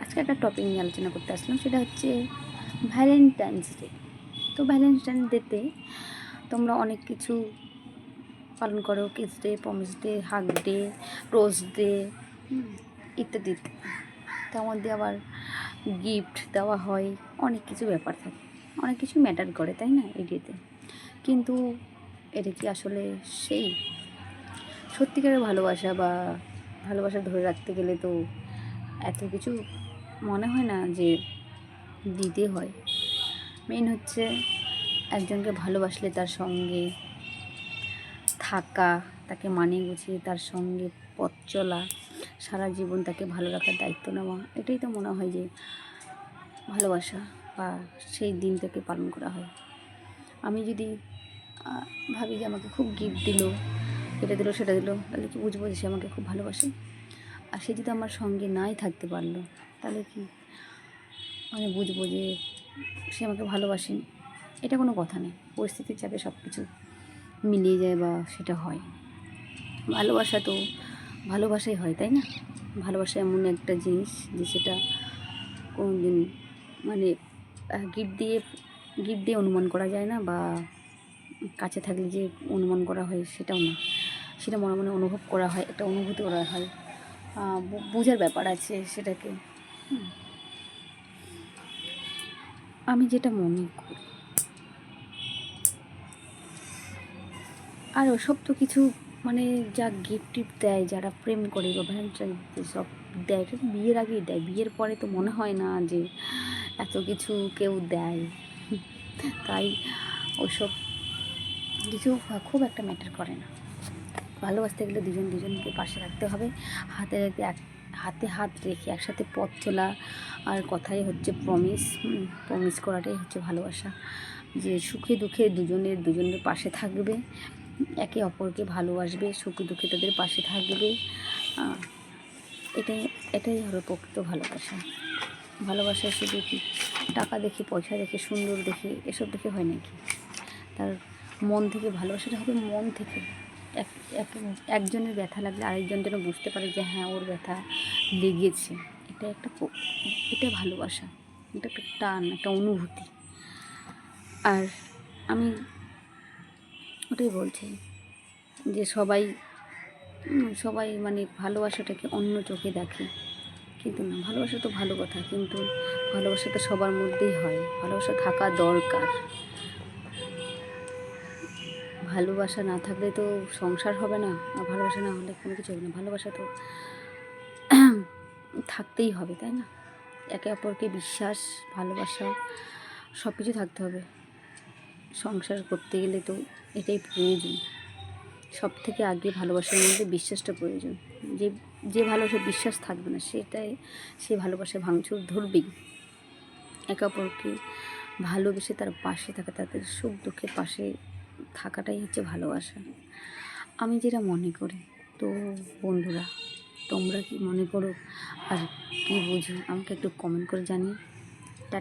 আজকে একটা টপিক নিয়ে আলোচনা করতে আসলাম, সেটা হচ্ছে ভ্যালেন্টাইন্স ডে। তো ভ্যালেন্টাইন্স ডেতে তোমরা অনেক কিছু পালন করো, kiss day, promise day, hug day, rose day ইত্যাদি ইত্যাদি। তার মধ্যে আবার গিফট দেওয়া হয়, অনেক কিছু ব্যাপার থাকে, অনেক কিছু ম্যাটার করে, তাই না এই ডেতে? কিন্তু এটা কি আসলে সেই সত্যিকারের ভালোবাসা? বা ভালোবাসা ধরে রাখতে গেলে তো এত কিছু মনে হয় না যে দিতে হয়। মেন হচ্ছে একজনকে ভালোবাসলে তার সঙ্গে থাকা, তাকে মানিয়ে গুছিয়ে তার সঙ্গে পথ চলা, সারা জীবন তাকে ভালো রাখার দায়িত্ব নেওয়া, এটাই তো মনে হয় যে ভালোবাসা বা সেই দিনটাকে পালন করা হয়। আমি যদি ভাবি যে আমাকে খুব গিফট দিল, এটা দিল সেটা দিল, তাহলে কি বুঝবো যে সে আমাকে খুব ভালোবাসে? আর সে যদি আমার সঙ্গে নাই থাকতে পারলো, তাহলে কি আমি বুঝবো যে সে আমাকে ভালোবাসেনি? এটা কোনো কথা নেই, পরিস্থিতির চাপে সব কিছু মিলিয়ে যায় বা সেটা হয়। ভালোবাসা তো ভালোবাসাই হয়, তাই না? ভালোবাসা এমন একটা জিনিস যে সেটা কোনো দিন মানে গিফট দিয়ে অনুমান করা যায় না, বা কাছে থাকলে যে অনুমান করা হয় সেটাও না, সেটা মনে মনে অনুভব করা হয়, একটা অনুভূতি করা হয়, বোঝার ব্যাপার আছে সেটাকে। আমি যেটা মনে করি, আর ওসব তো কিছু মানে যা গিফট টিফট দেয়, যারা প্রেম করে বা ভ্যালেন্টাইন সব দেয়, এটা তো বিয়ের আগেই দেয়। বিয়ের পরে তো মনে হয় না যে এত কিছু কেউ দেয়। তাই ওসব কিছু খুব একটা ম্যাটার করে না। ভালোবাসতে গেলে দুজন দুজনকে পাশে রাখতে হবে, হাতে হাতে হাত রেখে একসাথে পথ চলা। আর কথাই হচ্ছে প্রমিস। প্রমিস করাটাই হচ্ছে ভালোবাসা, যে সুখে দুঃখে দুজনের পাশে থাকবে, একে অপরকে ভালোবাসবে, সুখে দুঃখে তাদের পাশে থাকবে। এটাই এটাই হলো প্রকৃত ভালোবাসা। ভালোবাসা শুধু কি টাকা দেখে, পয়সা দেখে, সুন্দর দেখে, এসব দেখে হয় নাকি? তার মন থেকে ভালোবাসাটা হবে, মন থেকে। একজনের ব্যথা লাগলে আরেকজন যেন বুঝতে পারে যে হ্যাঁ, ওর ব্যথা লেগেছে। এটা ভালোবাসা, এটা একটা টান, একটা অনুভূতি। আর আমি ওটাই বলছি যে সবাই মানে ভালোবাসাটাকে অন্য চোখে দেখে, কিন্তু না, ভালোবাসা তো ভালো কথা, কিন্তু ভালোবাসা তো সবার মধ্যেই হয়, ভালোবাসা থাকা দরকার। ভালোবাসা না থাকলে তো সংসার হবে না, আর ভালোবাসা না হলে কোনো কিছু হবে না। ভালোবাসা তো থাকতেই হবে, তাই না? একে অপরকে বিশ্বাস, ভালোবাসা সব কিছু থাকতে হবে। সংসার করতে গেলে তো এটাই প্রয়োজন। সব থেকে আগে ভালোবাসার মধ্যে বিশ্বাসটা প্রয়োজন। যে যে ভালোবাসা বিশ্বাস থাকবে না, সে ভালোবাসা ভাঙচুর ধরবেই। একে অপরকে ভালোবেসে তার পাশে থাকা, তাদের সুখ দুঃখের পাশে থাকাটাই হচ্ছে ভালোবাসা, আমি যেটা মনে করি। তো বন্ধুরা, তোমরা কি মনে করো আর কি বুঝো, আমাকে একটু কমেন্ট করে জানিয়ে।